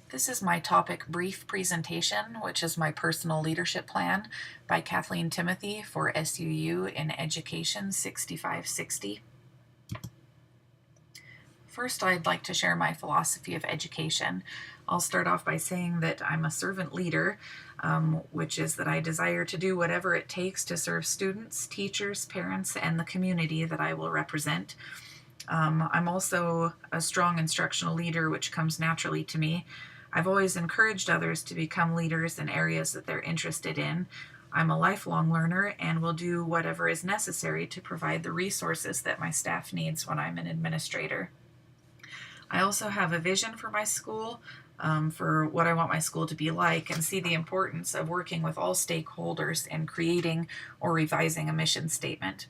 This is my topic brief presentation, which is my personal leadership plan by Kathleen Timothy for SUU in Education 6560. First, I'd like to share my philosophy of education. I'll start off by saying that I'm a servant leader, which is that I desire to do whatever it takes to serve students, teachers, parents, and the community that I will represent. I'm also a strong instructional leader, which comes naturally to me. I've always encouraged others to become leaders in areas that they're interested in. I'm a lifelong learner and will do whatever is necessary to provide the resources that my staff needs when I'm an administrator. I also have a vision for my school, for what I want my school to be like, and see the importance of working with all stakeholders in creating or revising a mission statement.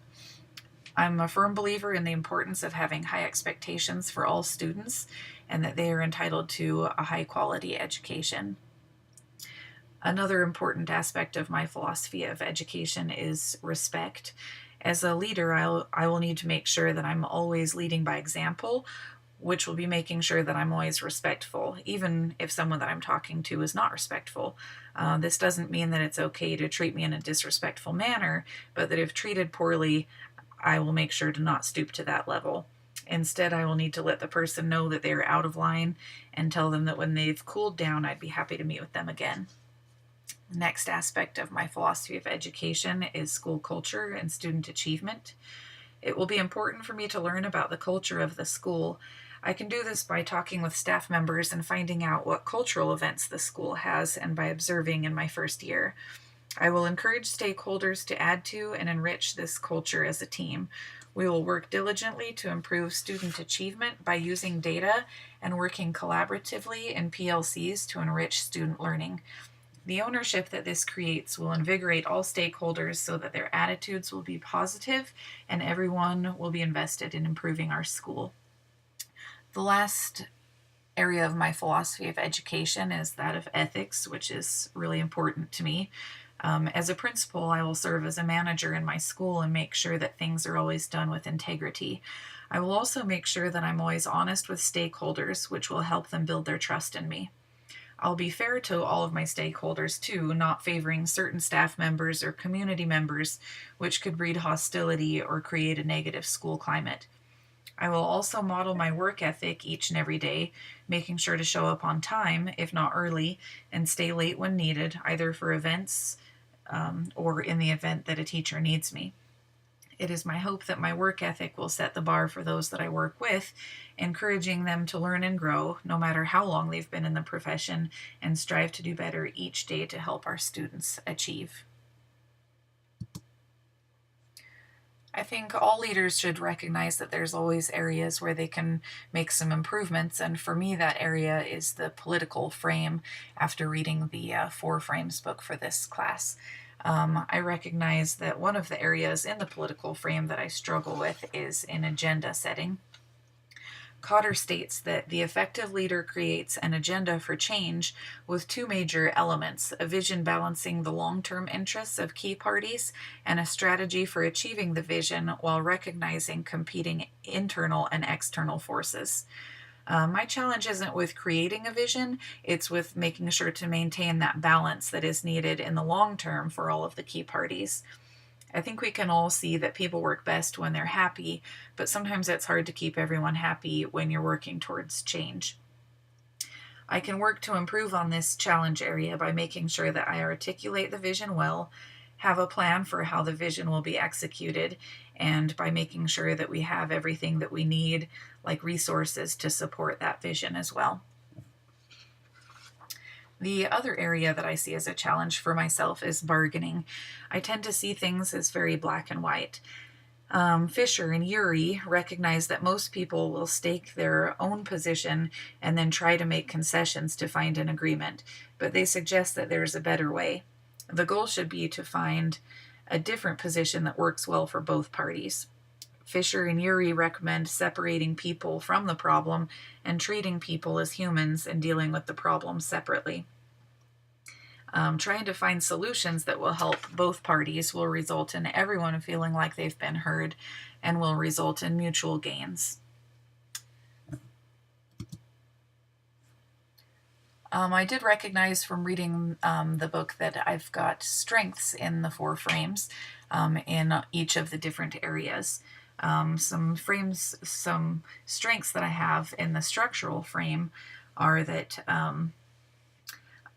I'm a firm believer in the importance of having high expectations for all students and that they are entitled to a high quality education. Another important aspect of my philosophy of education is respect. As a leader, I will need to make sure that I'm always leading by example, which will be making sure that I'm always respectful, even if someone that I'm talking to is not respectful. This doesn't mean that it's okay to treat me in a disrespectful manner, but that if treated poorly, I will make sure to not stoop to that level. Instead, I will need to let the person know that they are out of line and tell them that when they've cooled down, I'd be happy to meet with them again. The next aspect of my philosophy of education is school culture and student achievement. It will be important for me to learn about the culture of the school. I can do this by talking with staff members and finding out what cultural events the school has and by observing in my first year. I will encourage stakeholders to add to and enrich this culture as a team. We will work diligently to improve student achievement by using data and working collaboratively in PLCs to enrich student learning. The ownership that this creates will invigorate all stakeholders so that their attitudes will be positive and everyone will be invested in improving our school. The last area of my philosophy of education is that of ethics, which is really important to me. As a principal, I will serve as a manager in my school and make sure that things are always done with integrity. I will also make sure that I'm always honest with stakeholders, which will help them build their trust in me. I'll be fair to all of my stakeholders too, not favoring certain staff members or community members, which could breed hostility or create a negative school climate. I will also model my work ethic each and every day, making sure to show up on time, if not early, and stay late when needed, either for events or in the event that a teacher needs me. It is my hope that my work ethic will set the bar for those that I work with, encouraging them to learn and grow, no matter how long they've been in the profession, and strive to do better each day to help our students achieve. I think all leaders should recognize that there's always areas where they can make some improvements, and for me, that area is the political frame after reading the Four Frames book for this class. I recognize that one of the areas in the political frame that I struggle with is in agenda setting. Cotter states that the effective leader creates an agenda for change with two major elements: a vision balancing the long-term interests of key parties and a strategy for achieving the vision while recognizing competing internal and external forces. My challenge isn't with creating a vision, it's with making sure to maintain that balance that is needed in the long term for all of the key parties. I think we can all see that people work best when they're happy, but sometimes it's hard to keep everyone happy when you're working towards change. I can work to improve on this challenge area by making sure that I articulate the vision well, have a plan for how the vision will be executed, and by making sure that we have everything that we need, like resources, to support that vision as well. The other area that I see as a challenge for myself is bargaining. I tend to see things as very black and white. Fisher and Urey recognize that most people will stake their own position and then try to make concessions to find an agreement, but they suggest that there's a better way. The goal should be to find a different position that works well for both parties. Fisher and Urey recommend separating people from the problem and treating people as humans and dealing with the problem separately. Trying to find solutions that will help both parties will result in everyone feeling like they've been heard and will result in mutual gains. I did recognize from reading the book that I've got strengths in the 4 frames in each of the different areas. Some strengths that I have in the structural frame are that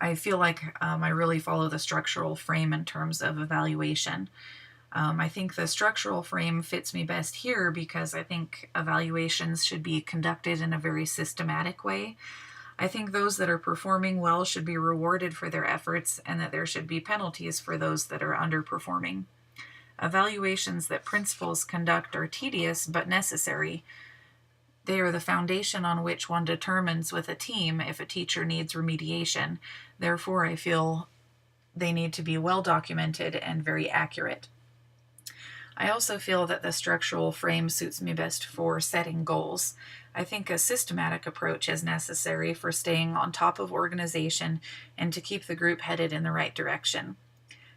I feel like I really follow the structural frame in terms of evaluation. I think the structural frame fits me best here because I think evaluations should be conducted in a very systematic way. I think those that are performing well should be rewarded for their efforts and that there should be penalties for those that are underperforming. Evaluations that principals conduct are tedious but necessary. They are the foundation on which one determines with a team if a teacher needs remediation. Therefore, I feel they need to be well documented and very accurate. I also feel that the structural frame suits me best for setting goals. I think a systematic approach is necessary for staying on top of organization and to keep the group headed in the right direction.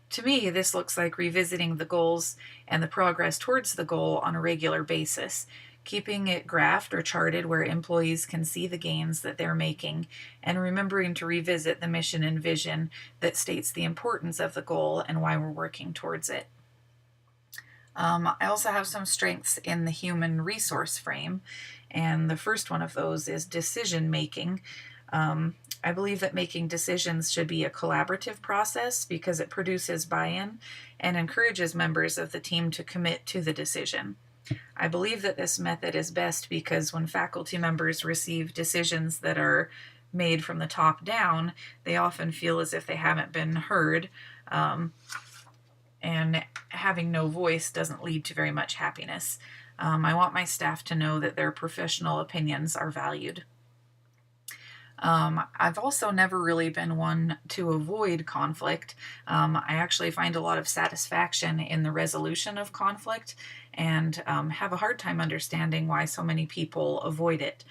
To me, this looks like revisiting the goals and the progress towards the goal on a regular basis, keeping it graphed or charted where employees can see the gains that they're making, and remembering to revisit the mission and vision that states the importance of the goal and why we're working towards it. I also have some strengths in the human resource frame, and the first one of those is decision making. I believe that making decisions should be a collaborative process because it produces buy-in and encourages members of the team to commit to the decision. I believe that this method is best because when faculty members receive decisions that are made from the top down, they often feel as if they haven't been heard, and having no voice doesn't lead to very much happiness. I want my staff to know that their professional opinions are valued. I've also never really been one to avoid conflict. I actually find a lot of satisfaction in the resolution of conflict and have a hard time understanding why so many people avoid it.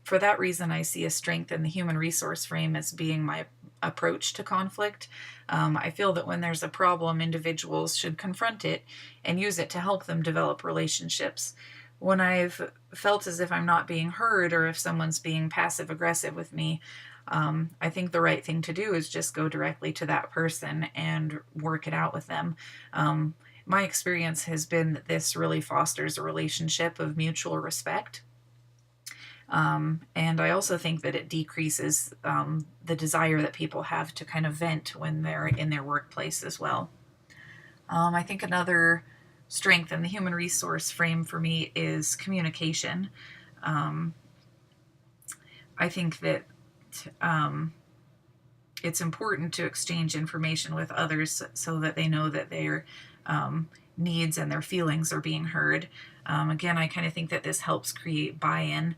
For that reason, I see a strength in the human resource frame as being my approach to conflict. I feel that when there's a problem, individuals should confront it and use it to help them develop relationships. When I've felt as if I'm not being heard or if someone's being passive aggressive with me, I think the right thing to do is just go directly to that person and work it out with them. My experience has been that this really fosters a relationship of mutual respect. And I also think that it decreases the desire that people have to kind of vent when they're in their workplace as well. I think another strength in the human resource frame for me is communication. I think that it's important to exchange information with others so that they know that their needs and their feelings are being heard. Again, I kind of think that this helps create buy-in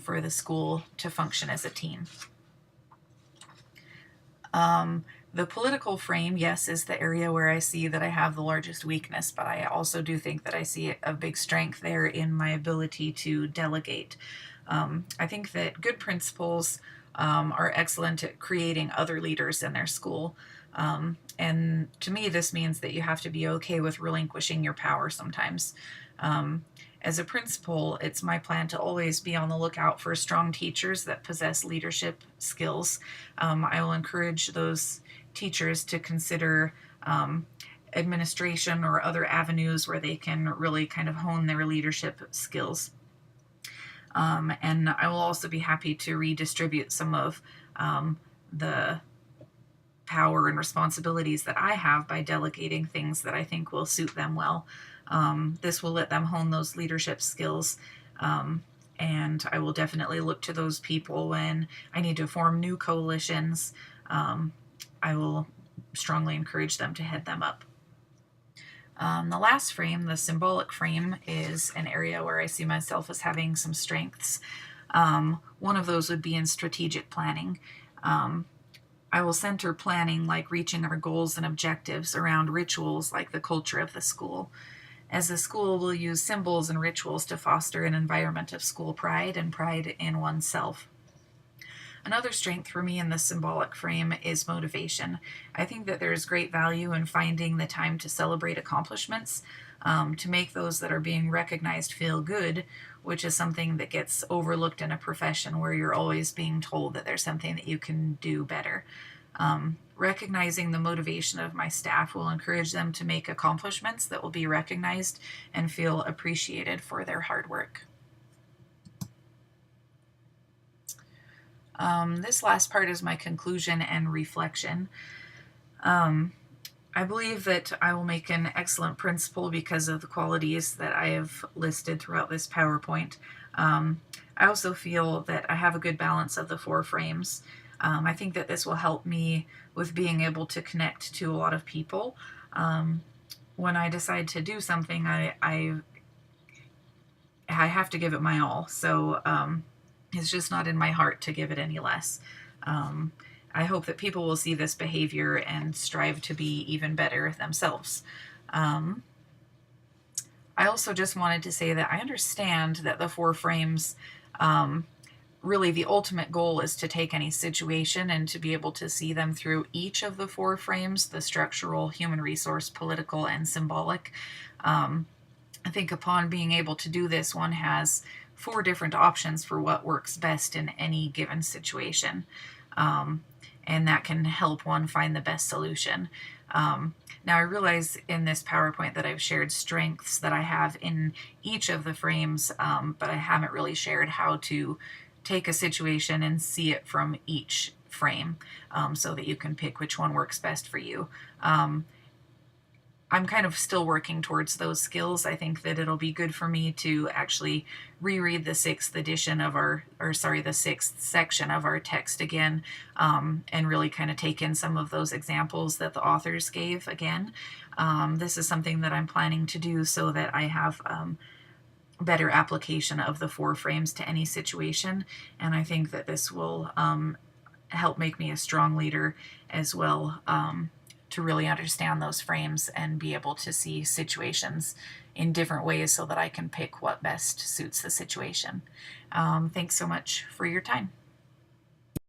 for the school to function as a team. The political frame, yes, is the area where I see that I have the largest weakness, but I also do think that I see a big strength there in my ability to delegate. I think that good principals are excellent at creating other leaders in their school. And to me, this means that you have to be okay with relinquishing your power sometimes. As a principal, it's my plan to always be on the lookout for strong teachers that possess leadership skills. I will encourage those teachers to consider administration or other avenues where they can really kind of hone their leadership skills. And I will also be happy to redistribute some of the power and responsibilities that I have by delegating things that I think will suit them well. This will let them hone those leadership skills, and I will definitely look to those people when I need to form new coalitions. I will strongly encourage them to head them up. The last frame, the symbolic frame, is an area where I see myself as having some strengths. One of those would be in strategic planning. I will center planning like reaching our goals and objectives around rituals like the culture of the school. As a school, we'll use symbols and rituals to foster an environment of school pride and pride in oneself. Another strength for me in the symbolic frame is motivation. I think that there is great value in finding the time to celebrate accomplishments, to make those that are being recognized feel good, which is something that gets overlooked in a profession where you're always being told that there's something that you can do better. Recognizing the motivation of my staff will encourage them to make accomplishments that will be recognized and feel appreciated for their hard work. This last part is my conclusion and reflection. I believe that I will make an excellent principal because of the qualities that I have listed throughout this PowerPoint. I also feel that I have a good balance of the 4 frames. I think that this will help me with being able to connect to a lot of people. When I decide to do something, I have to give it my all. So it's just not in my heart to give it any less. I hope that people will see this behavior and strive to be even better themselves. I also just wanted to say that I understand that the 4 frames, really the ultimate goal is to take any situation and to be able to see them through each of the 4 frames, the structural, human resource, political, and symbolic. I think upon being able to do this, one has 4 different options for what works best in any given situation. And that can help one find the best solution. Now I realize in this PowerPoint that I've shared strengths that I have in each of the frames, but I haven't really shared how to take a situation and see it from each frame, so that you can pick which one works best for you. I'm kind of still working towards those skills. I think that it'll be good for me to actually reread the 6th edition of the 6th section of our text again, and really kind of take in some of those examples that the authors gave again. This is something that I'm planning to do so that I have better application of the 4 frames to any situation, and I think that this will help make me a strong leader as well, to really understand those frames and be able to see situations in different ways so that I can pick what best suits the situation. Thanks so much for your time.